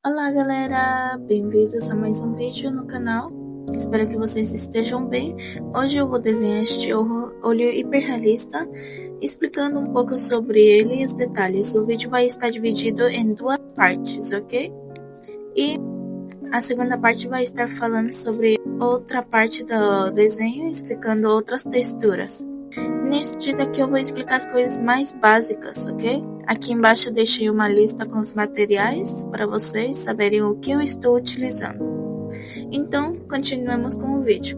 Olá galera, bem-vindos a mais um vídeo no canal. Espero que vocês estejam bem. Hoje eu vou desenhar este olho hiperrealista, explicando um pouco sobre ele e os detalhes. O vídeo vai estar dividido em duas partes, ok? E a segunda parte vai estar falando sobre outra parte do desenho, explicando outras texturas. Neste daqui eu vou explicar as coisas mais básicas, ok? Aqui embaixo eu deixei uma lista com os materiais para vocês saberem o que eu estou utilizando. Então, continuemos com o vídeo.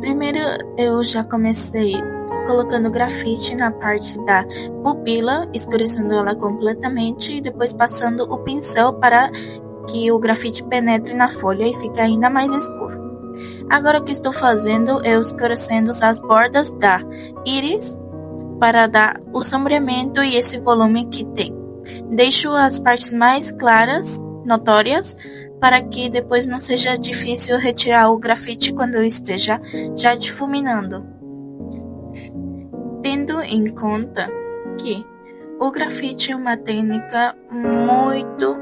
Primeiro eu já comecei colocando grafite na parte da pupila, escurecendo ela completamente e depois passando o pincel para que o grafite penetre na folha e fique ainda mais escuro. Agora o que estou fazendo é escurecendo as bordas da íris para dar o sombreamento e esse volume que tem. Deixo as partes mais claras, notórias, para que depois não seja difícil retirar o grafite quando eu esteja já difuminando. Tendo em conta que o grafite é uma técnica muito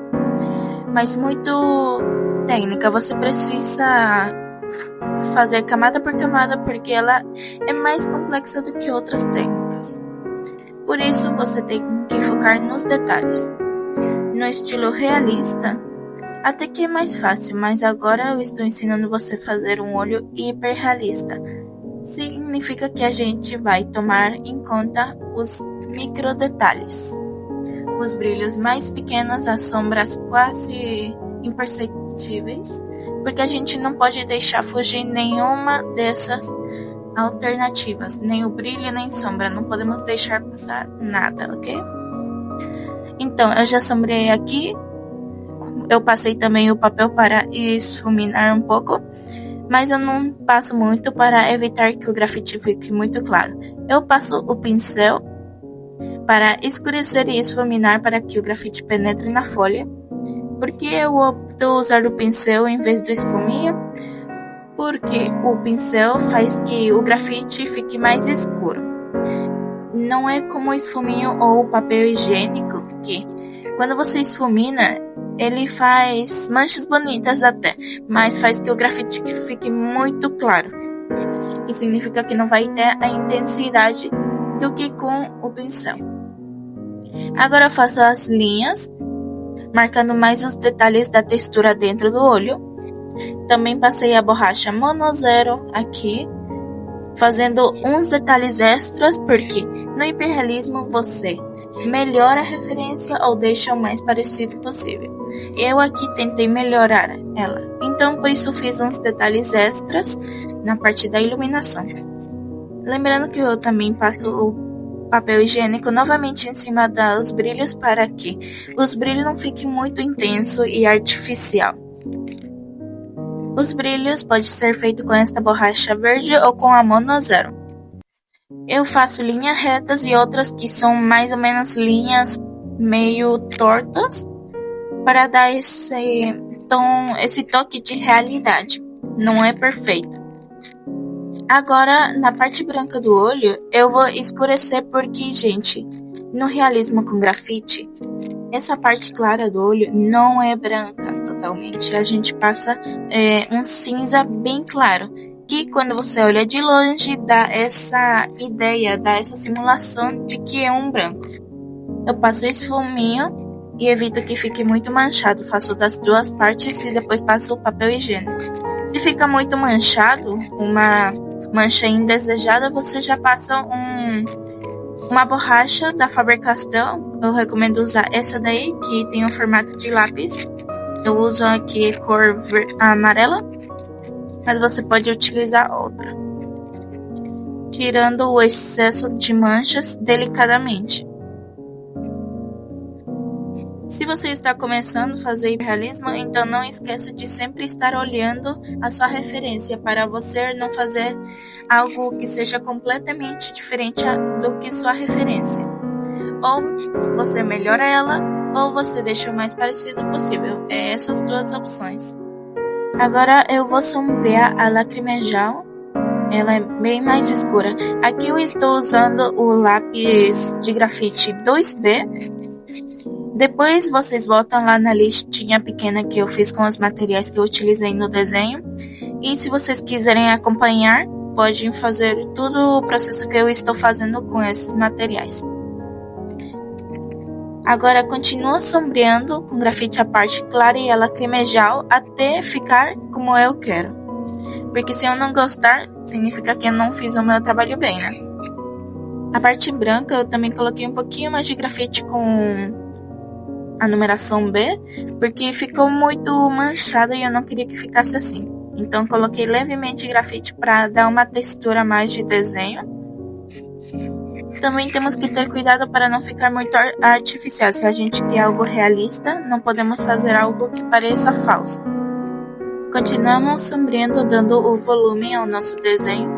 técnica, você precisa fazer camada por camada porque ela é mais complexa do que outras técnicas. Por isso você tem que focar nos detalhes. No estilo realista, até que é mais fácil, mas agora eu estou ensinando você a fazer um olho hiperrealista. Significa que a gente vai tomar em conta os micro detalhes, os brilhos mais pequenos, as sombras quase imperceptíveis, porque a gente não pode deixar fugir nenhuma dessas alternativas, nem o brilho nem sombra, não podemos deixar passar nada, ok? Então, eu já sombreei aqui, eu passei também o papel para esfuminar um pouco, mas eu não passo muito para evitar que o grafite fique muito claro. Eu passo o pincel para escurecer e esfuminar para que o grafite penetre na folha. Por que eu opto usar o pincel em vez do esfuminho? Porque o pincel faz que o grafite fique mais escuro. Não é como o esfuminho ou o papel higiênico, que quando você esfumina, ele faz manchas bonitas até, mas faz que o grafite fique muito claro. Que significa que não vai ter a intensidade do que com o pincel. Agora eu faço as linhas, marcando mais os detalhes da textura dentro do olho. Também passei a borracha monozero aqui, fazendo uns detalhes extras, porque no hiperrealismo você melhora a referência ou deixa o mais parecido possível. Eu aqui tentei melhorar ela, então por isso fiz uns detalhes extras na parte da iluminação. Lembrando que eu também passo o papel higiênico novamente em cima dos brilhos para que os brilhos não fiquem muito intenso e artificial. Os brilhos podem ser feitos com esta borracha verde ou com a monozero. Eu faço linhas retas e outras que são mais ou menos linhas meio tortas para dar esse toque de realidade. Não é perfeito. Agora, na parte branca do olho, eu vou escurecer porque, gente, no realismo com grafite, essa parte clara do olho não é branca totalmente. A gente passa um cinza bem claro, que quando você olha de longe dá essa ideia, dá essa simulação de que é um branco. Eu passo esse fuminho e evito que fique muito manchado. Faço das duas partes e depois passo o papel higiênico. Se fica muito manchado, uma mancha indesejada, você já passa uma borracha da Faber-Castell. Eu recomendo usar essa daí, que tem um formato de lápis. Eu uso aqui cor amarela, mas você pode utilizar outra, tirando o excesso de manchas delicadamente. Se você está começando a fazer hiperrealismo, então não esqueça de sempre estar olhando a sua referência para você não fazer algo que seja completamente diferente do que sua referência. Ou você melhora ela, ou você deixa o mais parecido possível. É essas duas opções. Agora eu vou sombrear a lacrimejal. Ela é bem mais escura. Aqui eu estou usando o lápis de grafite 2B. Depois vocês voltam lá na listinha pequena que eu fiz com os materiais que eu utilizei no desenho. E se vocês quiserem acompanhar, podem fazer todo o processo que eu estou fazendo com esses materiais. Agora continua sombreando com grafite a parte clara e a lacrimejal até ficar como eu quero. Porque se eu não gostar, significa que eu não fiz o meu trabalho bem, né? A parte branca eu também coloquei um pouquinho mais de grafite com a numeração B, porque ficou muito manchado e eu não queria que ficasse assim. Então coloquei levemente grafite para dar uma textura a mais de desenho. Também temos que ter cuidado para não ficar muito artificial. Se a gente quer algo realista, não podemos fazer algo que pareça falso. Continuamos sombreando, dando o volume ao nosso desenho.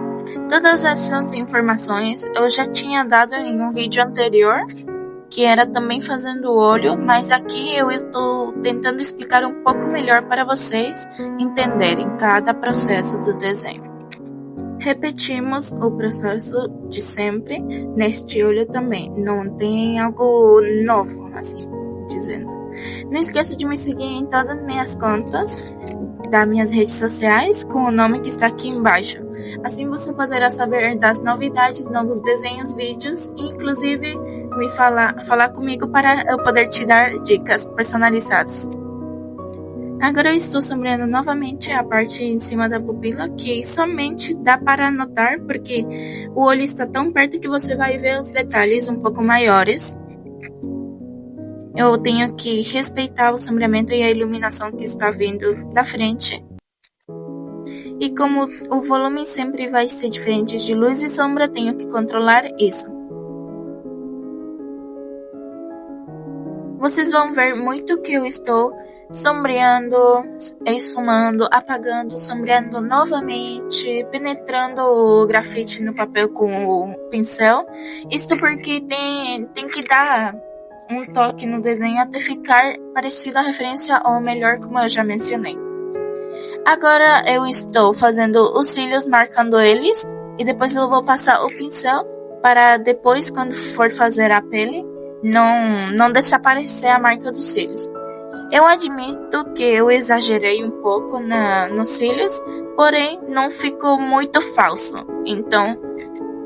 Todas essas informações eu já tinha dado em um vídeo anterior, que era também fazendo o olho, mas aqui eu estou tentando explicar um pouco melhor para vocês entenderem cada processo do desenho. Repetimos o processo de sempre neste olho também, não tem algo novo, assim dizendo. Não esqueça de me seguir em todas as minhas contas das minhas redes sociais com o nome que está aqui embaixo. Assim você poderá saber das novidades, novos desenhos, vídeos e inclusive me falar comigo para eu poder te dar dicas personalizadas. Agora eu estou sombreando novamente a parte em cima da pupila, que somente dá para notar porque o olho está tão perto que você vai ver os detalhes um pouco maiores. Eu tenho que respeitar o sombreamento e a iluminação que está vindo da frente. E como o volume sempre vai ser diferente de luz e sombra, tenho que controlar isso. Vocês vão ver muito que eu estou sombreando, esfumando, apagando, sombreando novamente, penetrando o grafite no papel com o pincel. Isto porque tem que dar um toque no desenho até ficar parecido à referência, ou melhor, como eu já mencionei. Agora eu estou fazendo os cílios, marcando eles, e depois eu vou passar o pincel para depois, quando for fazer a pele, não desaparecer a marca dos cílios. Eu admito que eu exagerei um pouco nos cílios, porém não ficou muito falso. Então,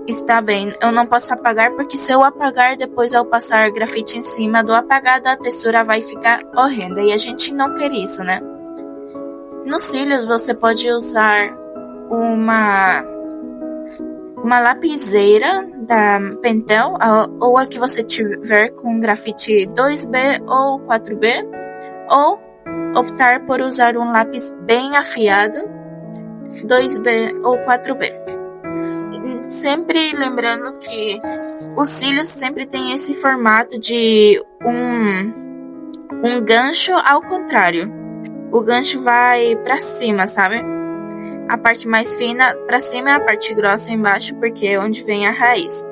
está bem, eu não posso apagar, porque se eu apagar depois ao passar grafite em cima do apagado, a textura vai ficar horrenda e a gente não quer isso, né? Nos cílios você pode usar uma lapiseira da Pentel ou a que você tiver com grafite 2B ou 4B, ou optar por usar um lápis bem afiado 2B ou 4B. Sempre lembrando que os cílios sempre tem esse formato de um gancho ao contrário. O gancho vai para cima, sabe? A parte mais fina para cima e a parte grossa embaixo, porque é onde vem a raiz.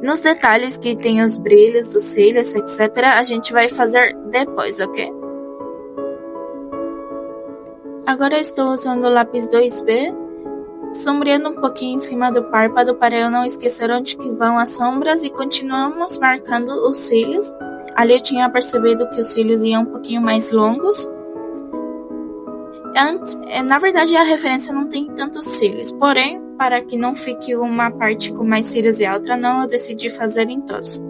Nos detalhes que tem os brilhos dos cílios, etc., a gente vai fazer depois, ok? Agora eu estou usando o lápis 2B, sombreando um pouquinho em cima do párpado para eu não esquecer onde que vão as sombras, e continuamos marcando os cílios. Ali eu tinha percebido que os cílios iam um pouquinho mais longos. Na verdade, a referência não tem tantos cílios, porém, para que não fique uma parte com mais cílios e a outra não, eu decidi fazer em todos.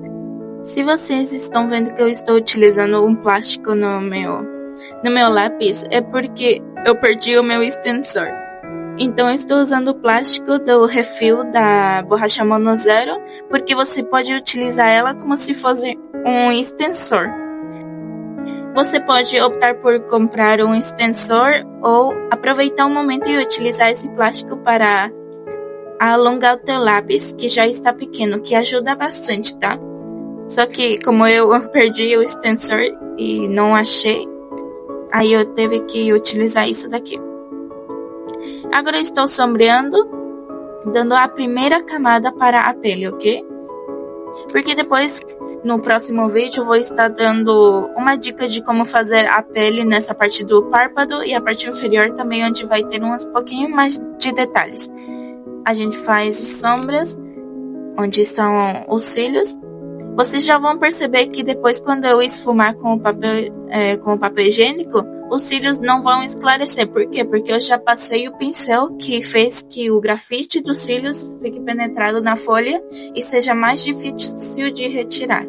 Se vocês estão vendo que eu estou utilizando um plástico no meu lápis, é porque eu perdi o meu extensor. Então, eu estou usando o plástico do refil da borracha Mono Zero, porque você pode utilizar ela como se fosse um extensor. Você pode optar por comprar um extensor ou aproveitar o momento e utilizar esse plástico para alongar o teu lápis, que já está pequeno, que ajuda bastante, tá? Só que como eu perdi o extensor e não achei, aí eu teve que utilizar isso daqui. Agora eu estou sombreando, dando a primeira camada para a pele, ok? Porque depois, no próximo vídeo, eu vou estar dando uma dica de como fazer a pele nessa parte do párpado e a parte inferior também, onde vai ter uns pouquinho mais de detalhes. A gente faz sombras, onde estão os cílios, Vocês já vão perceber que depois, quando eu esfumar com o papel higiênico, os cílios não vão esclarecer. Por quê? Porque eu já passei o pincel que fez que o grafite dos cílios fique penetrado na folha e seja mais difícil de retirar.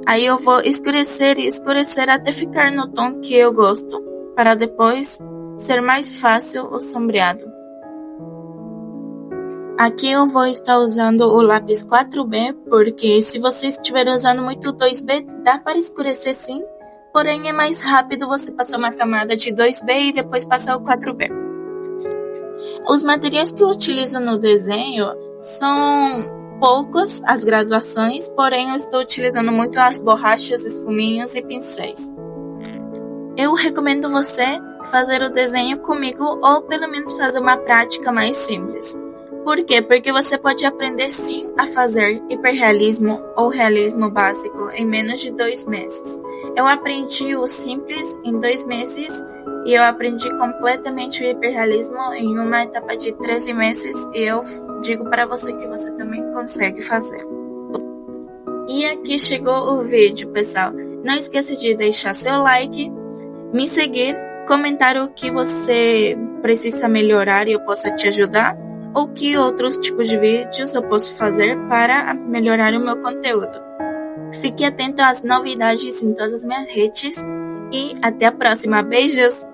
Aí eu vou escurecer e escurecer até ficar no tom que eu gosto, para depois ser mais fácil o sombreado. Aqui eu vou estar usando o lápis 4B, porque se você estiver usando muito 2B, dá para escurecer sim, porém é mais rápido você passar uma camada de 2B e depois passar o 4B. Os materiais que eu utilizo no desenho são poucos, as graduações, porém eu estou utilizando muito as borrachas, esfuminhos e pincéis. Eu recomendo você fazer o desenho comigo ou pelo menos fazer uma prática mais simples. Por quê? Porque você pode aprender sim a fazer hiperrealismo ou realismo básico em menos de 2 meses. Eu aprendi o simples em 2 meses e eu aprendi completamente o hiperrealismo em uma etapa de 13 meses e eu digo para você que você também consegue fazer. E aqui chegou o vídeo, pessoal. Não esqueça de deixar seu like, me seguir, comentar o que você precisa melhorar e eu possa te ajudar, ou que outros tipos de vídeos eu posso fazer para melhorar o meu conteúdo. Fique atento às novidades em todas as minhas redes e até a próxima. Beijos!